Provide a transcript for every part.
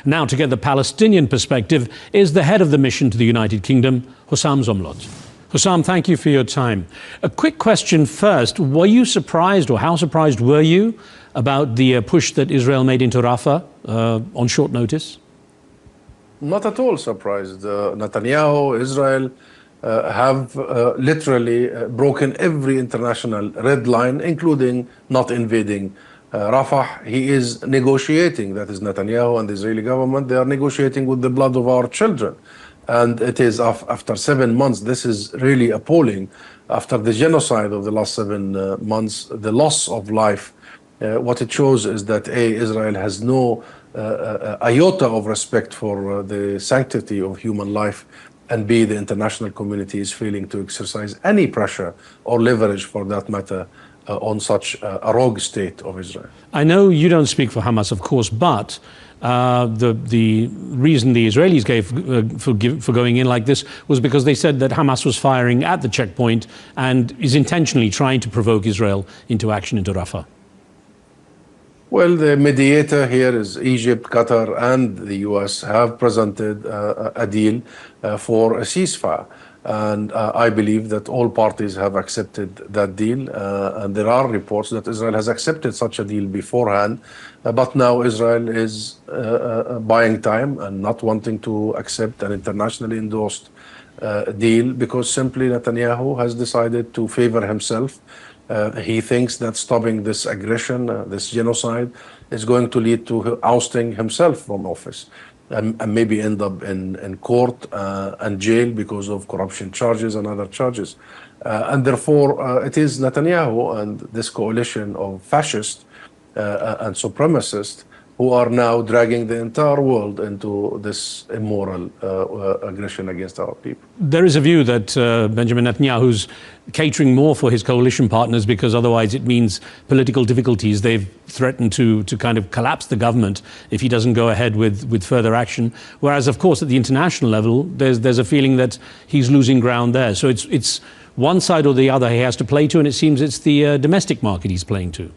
Now, to get the Palestinian perspective, is the head of the mission to the United Kingdom, Husam Zomlot. Husam, thank you for your time. A quick question first. Were you surprised, or how surprised were you about the push that Israel made into Rafah on short notice? Not at all surprised. Netanyahu, Israel have literally broken every international red line, including not invading Rafah. He is negotiating, that is Netanyahu and the Israeli government, they are negotiating with the blood of our children. And it is after 7 months, this is really appalling. After the genocide of the last 7 months, the loss of life, what it shows is that Israel has no iota of respect for the sanctity of human life, and B, the international community is failing to exercise any pressure or leverage for that matter on such a rogue state of Israel. I know you don't speak for Hamas, of course, but the reason the Israelis gave for going in like this was because they said that Hamas was firing at the checkpoint and is intentionally trying to provoke Israel into action into Rafah. Well, the mediator here is Egypt, Qatar, and the US have presented a deal for a ceasefire. And I believe that all parties have accepted that deal. And there are reports that Israel has accepted such a deal beforehand. But now Israel is buying time and not wanting to accept an internationally endorsed deal because simply Netanyahu has decided to favor himself. He thinks that stopping this aggression, this genocide, is going to lead to ousting himself from office. And maybe end up in court and jail because of corruption charges and other charges. And therefore, it is Netanyahu and this coalition of fascists and supremacists who are now dragging the entire world into this immoral aggression against our people. There is a view that Benjamin Netanyahu's catering more for his coalition partners because otherwise it means political difficulties. They've threatened to kind of collapse the government if he doesn't go ahead with further action. Whereas, of course, at the international level, there's a feeling that he's losing ground there. So it's one side or the other he has to play to, and it seems it's the domestic market he's playing to.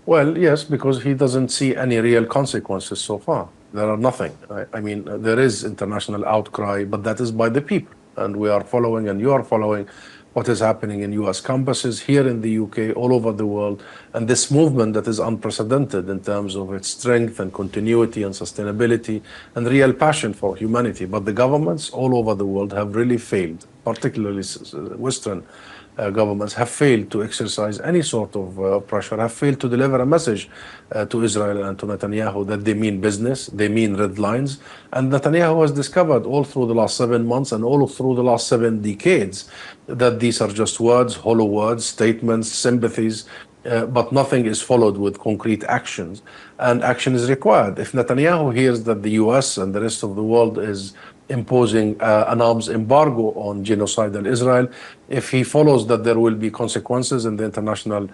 Well, yes, because he doesn't see any real consequences so far. There are nothing. I mean, there is international outcry, but that is by the people. And we are following, and you are following, what is happening in US campuses, here in the UK, all over the world. And this movement that is unprecedented in terms of its strength and continuity and sustainability and real passion for humanity. But the governments all over the world have really failed, particularly Western governments have failed to exercise any sort of pressure, have failed to deliver a message to Israel and to Netanyahu that they mean business, they mean red lines. And Netanyahu has discovered all through the last 7 months and all through the last 7 decades that these are just words, hollow words, statements, sympathies, but nothing is followed with concrete actions. And action is required. If Netanyahu hears that the US and the rest of the world is imposing an arms embargo on genocidal Israel, if he follows that there will be consequences in the International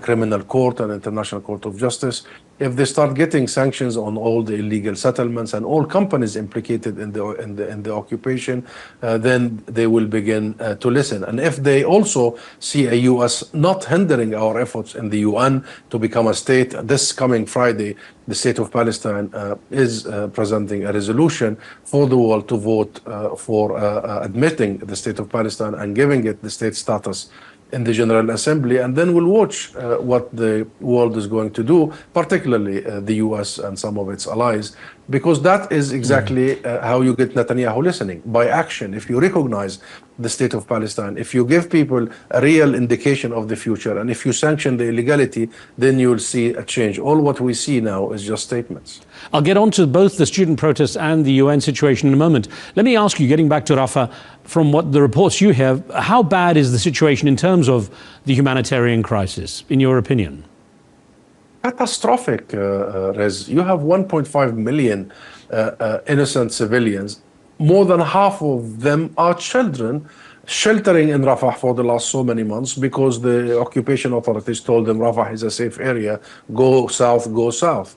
Criminal Court and International Court of Justice, if they start getting sanctions on all the illegal settlements and all companies implicated in the occupation, then they will begin to listen. And if they also see a US not hindering our efforts in the UN to become a state, this coming Friday, the state of Palestine is presenting a resolution for the world to vote for admitting the state of Palestine and giving it the state status in the General Assembly, and then we'll watch what the world is going to do, particularly the US and some of its allies, because that is exactly how you get Netanyahu listening, by action. If you recognize the state of Palestine, if you give people a real indication of the future, and if you sanction the illegality, then you'll see a change. All what we see now is just statements. I'll get on to both the student protests and the UN situation in a moment. Let me ask you, getting back to Rafah, from what the reports you have, how bad is the situation in terms of the humanitarian crisis, in your opinion? Catastrophic, Rez. You have 1.5 million innocent civilians. More than half of them are children sheltering in Rafah for the last so many months because the occupation authorities told them Rafah is a safe area, go south, go south.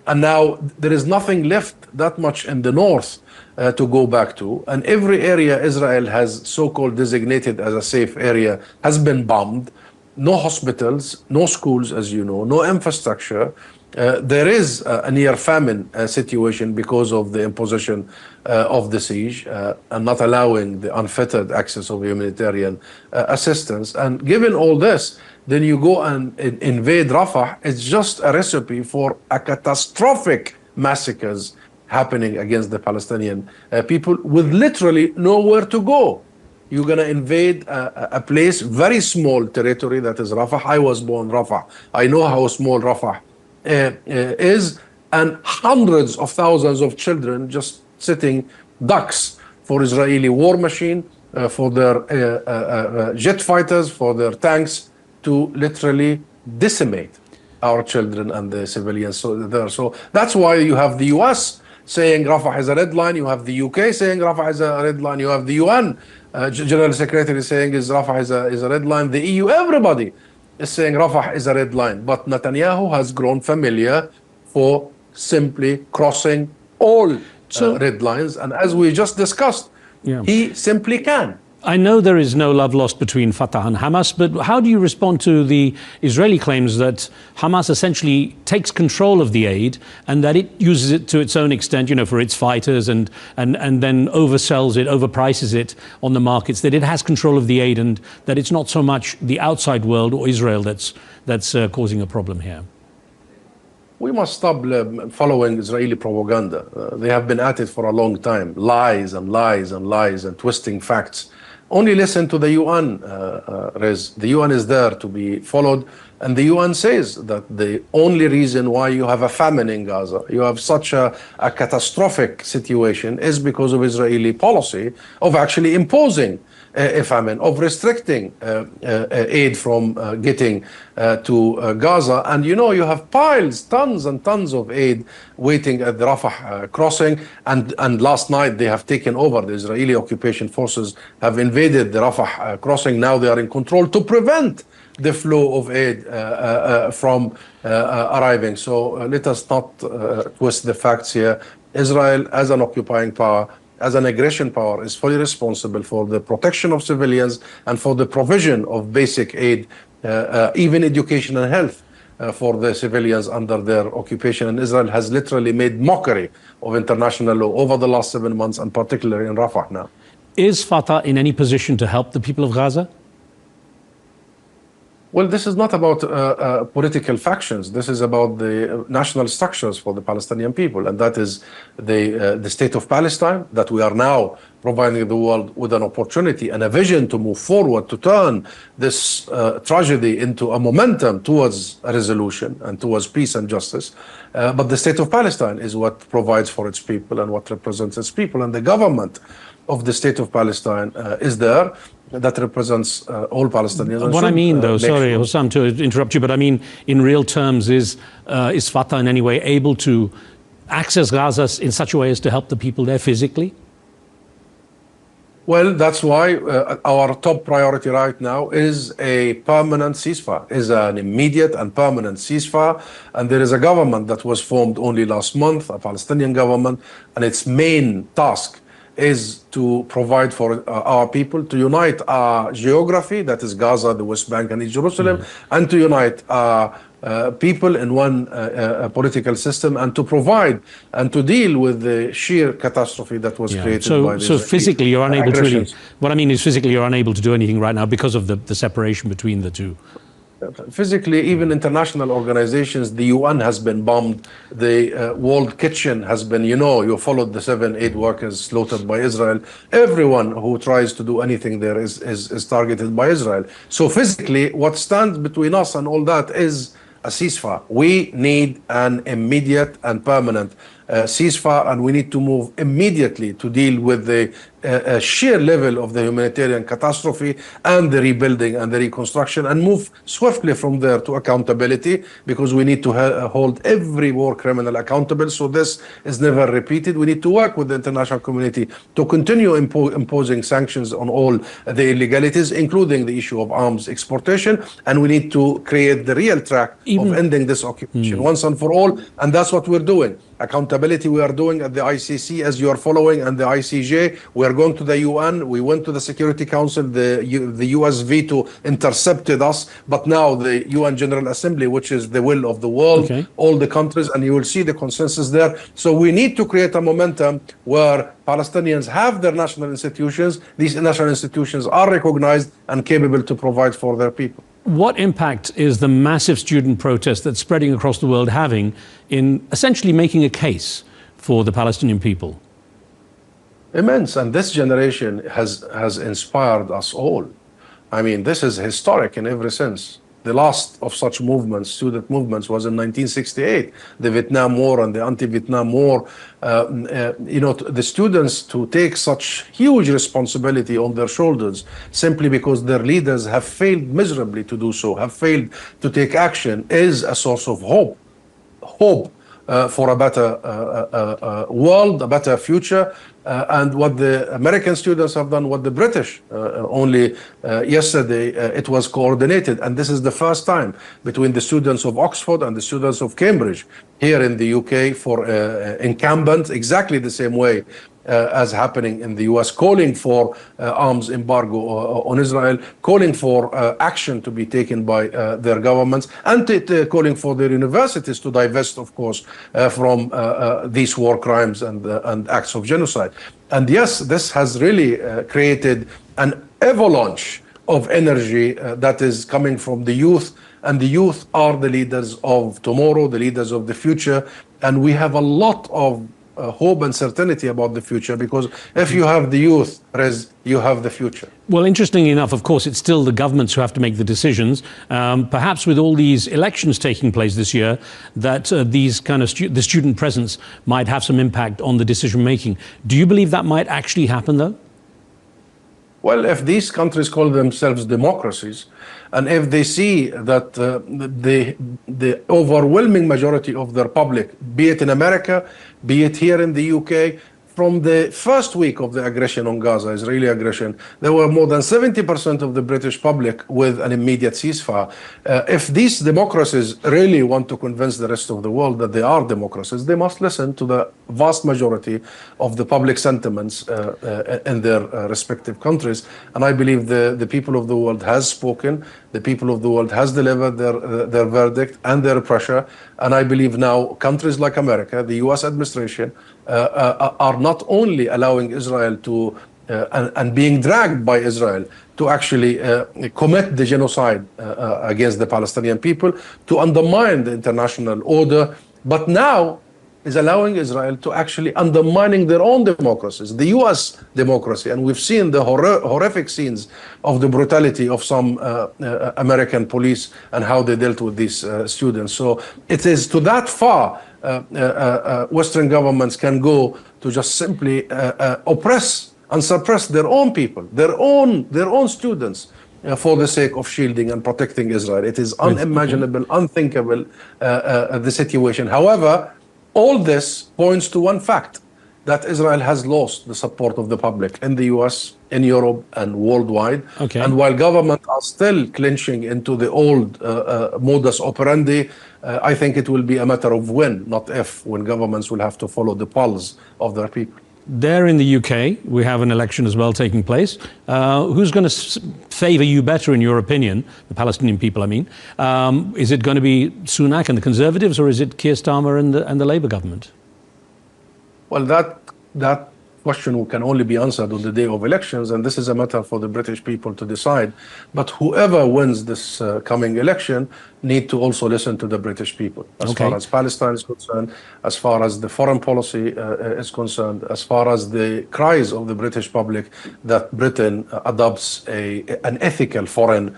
And now there is nothing left that much in the north to go back to. And every area Israel has so-called designated as a safe area has been bombed. No hospitals, no schools, as you know, no infrastructure. There is a near famine situation because of the imposition of the siege and not allowing the unfettered access of humanitarian assistance. And given all this, then you go and invade Rafah. It's just a recipe for a catastrophic massacres happening against the Palestinian people with literally nowhere to go. You're going to invade a place, very small territory, that is Rafah. I was born Rafah. I know how small Rafah is, and hundreds of thousands of children just sitting ducks for Israeli war machine, for their jet fighters, for their tanks, to literally decimate our children and the civilians. So that's why you have the US saying Rafah is a red line. You have the UK saying Rafah is a red line. You have the UN General Secretary saying Rafah is a red line. The EU, everybody is saying Rafah is a red line. But Netanyahu has grown familiar for simply crossing all red lines. And as we just discussed, he simply can. I know there is no love lost between Fatah and Hamas, but how do you respond to the Israeli claims that Hamas essentially takes control of the aid and that it uses it to its own extent, you know, for its fighters and then oversells it, overprices it on the markets, that it has control of the aid and that it's not so much the outside world or Israel that's causing a problem here? We must stop following Israeli propaganda. They have been at it for a long time. Lies and lies and lies and twisting facts. Only listen to the UN, Rez. The UN is there to be followed. And the UN says that the only reason why you have a famine in Gaza, you have such a catastrophic situation, is because of Israeli policy of actually imposing a famine, of restricting aid from getting to Gaza. And you know, you have piles, tons and tons of aid waiting at the Rafah crossing. And last night they have taken over. The Israeli occupation forces have invaded the Rafah crossing. Now they are in control to prevent the flow of aid from arriving. So let us not twist the facts here. Israel, as an occupying power, as an aggression power, is fully responsible for the protection of civilians and for the provision of basic aid, even education and health for the civilians under their occupation. And Israel has literally made mockery of international law over the last 7 months, and particularly in Rafah now. Is Fatah in any position to help the people of Gaza? Well, this is not about political factions. This is about the national structures for the Palestinian people, and that is the state of Palestine, that we are now providing the world with an opportunity and a vision to move forward, to turn this tragedy into a momentum towards a resolution and towards peace and justice. But the state of Palestine is what provides for its people and what represents its people, and the government of the state of Palestine is there. That represents all Palestinians. What I mean, though, sorry, Husam, to interrupt you, but I mean, in real terms, is Fatah in any way able to access Gaza in such a way as to help the people there physically? Well, that's why our top priority right now is a permanent ceasefire, is an immediate and permanent ceasefire. And there is a government that was formed only last month, a Palestinian government, and its main task is to provide for our people, to unite our geography, that is Gaza, the West Bank and East Jerusalem, and to unite our people in one political system, and to provide and to deal with the sheer catastrophe that was created by this. So physically you're unable to really, what I mean is physically you're unable to do anything right now because of the separation between the two. Physically, even international organizations, the UN has been bombed, the World Kitchen has been, you know, you followed the 7 aid workers slaughtered by Israel. Everyone who tries to do anything there is targeted by Israel. So physically, what stands between us and all that is a ceasefire. We need an immediate and permanent ceasefire, and we need to move immediately to deal with the sheer level of the humanitarian catastrophe and the rebuilding and the reconstruction, and move swiftly from there to accountability, because we need to hold every war criminal accountable so this is never repeated. We need to work with the international community to continue imposing sanctions on all the illegalities, including the issue of arms exportation, and we need to create the real track of ending this occupation once and for all, and that's what we're doing. Accountability we are doing at the ICC, as you are following, and the ICJ. We are going to the UN. We went to the Security Council. The US veto intercepted us. But now the UN General Assembly, which is the will of the world, all the countries, and you will see the consensus there. So we need to create a momentum where Palestinians have their national institutions. These national institutions are recognized and capable to provide for their people. What impact is the massive student protest that's spreading across the world having in essentially making a case for the Palestinian people? Immense, and this generation has inspired us all. I mean, this is historic in every sense. The last of such movements, student movements, was in 1968, the Vietnam War and the anti-Vietnam War. The students to take such huge responsibility on their shoulders simply because their leaders have failed miserably to do so, have failed to take action, is a source of hope. For a better world, a better future. And what the American students have done, what the British, only yesterday, it was coordinated. And this is the first time between the students of Oxford and the students of Cambridge here in the UK for incumbents, exactly the same way as happening in the US, calling for arms embargo on Israel, calling for action to be taken by their governments, and calling for their universities to divest, of course, from these war crimes and acts of genocide. And yes, this has really created an avalanche of energy that is coming from the youth, and the youth are the leaders of tomorrow, the leaders of the future, and we have a lot of hope and certainty about the future, because if you have the youth, you have the future. Well, interestingly enough, of course, it's still the governments who have to make the decisions. Perhaps with all these elections taking place this year, that these kind of the student presence might have some impact on the decision making. Do you believe that might actually happen, though? Well, if these countries call themselves democracies, and if they see that the overwhelming majority of their public, be it in America, be it here in the UK, from the first week of the aggression on Gaza, Israeli aggression, there were more than 70% of the British public with an immediate ceasefire. If these democracies really want to convince the rest of the world that they are democracies, they must listen to the vast majority of the public sentiments in their respective countries. And I believe the people of the world has spoken. The people of the world has delivered their verdict and their pressure. And I believe now countries like America, the US administration, are not only allowing Israel to, and being dragged by Israel to actually commit the genocide against the Palestinian people, to undermine the international order, but now is allowing Israel to actually undermining their own democracies, the US democracy. And we've seen the horrific scenes of the brutality of some American police and how they dealt with these students. So it is to that far Western governments can go to just simply oppress and suppress their own people, their own students, for the sake of shielding and protecting Israel. It is unimaginable, unthinkable, the situation. However, all this points to one fact, that Israel has lost the support of the public in the US, in Europe, and worldwide. And while governments are still clinching into the old modus operandi, I think it will be a matter of when, not if, when governments will have to follow the pulse of their people. There in the UK, we have an election as well taking place. Who's going to favour you better, in your opinion, the Palestinian people, I mean? Is it going to be Sunak and the Conservatives, or is it Keir Starmer and the Labour government? Well, that question can only be answered on the day of elections, and this is a matter for the British people to decide. But whoever wins this coming election need to also listen to the British people, as far as Palestine is concerned, as far as the foreign policy is concerned, as far as the cries of the British public that Britain adopts an ethical foreign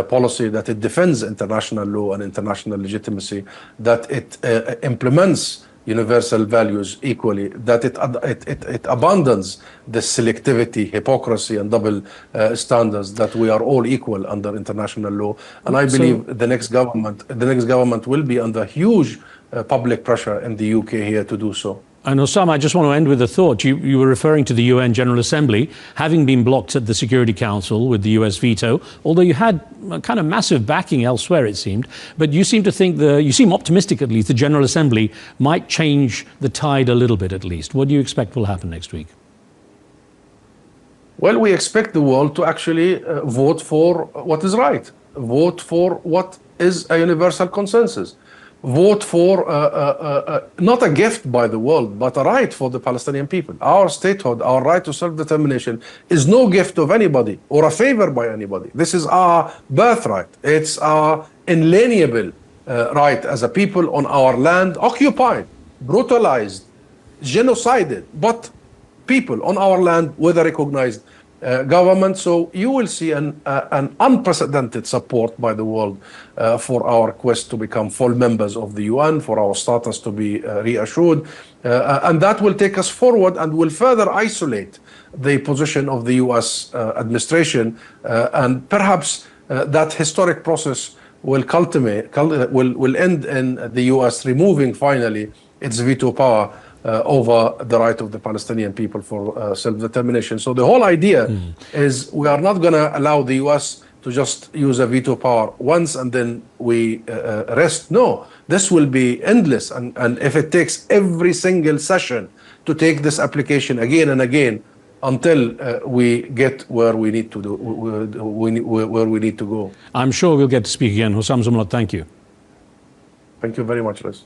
policy, that it defends international law and international legitimacy, that it implements universal values equally, that it abandons the selectivity, hypocrisy, and double standards, that we are all equal under international law. And I believe the next government will be under huge public pressure in the UK here to do so. And Husam, I just want to end with a thought. You were referring to the UN General Assembly having been blocked at the Security Council with the US veto, although you had a kind of massive backing elsewhere, it seemed. But you seem to think you seem optimistic, at least, the General Assembly might change the tide a little bit, at least. What do you expect will happen next week? Well, we expect the world to actually vote for what is right, vote for what is a universal consensus, vote for not a gift by the world, but a right for the Palestinian people. Our statehood, our right to self-determination is no gift of anybody or a favor by anybody. This is our birthright. It's our inalienable right as a people on our land, occupied, brutalized, genocided, but people on our land with a recognized government. So you will see an unprecedented support by the world for our quest to become full members of the UN, for our status to be reassured. And that will take us forward and will further isolate the position of the US administration. And perhaps that historic process will will end in the US removing finally its veto power over the right of the Palestinian people for self-determination. So the whole idea is we are not going to allow the US to just use a veto power once and then we rest. No, this will be endless. And if it takes every single session to take this application again and again until we get where we need to where we need to go. I'm sure we'll get to speak again. Husam Zomlot, thank you. Thank you very much, Liz.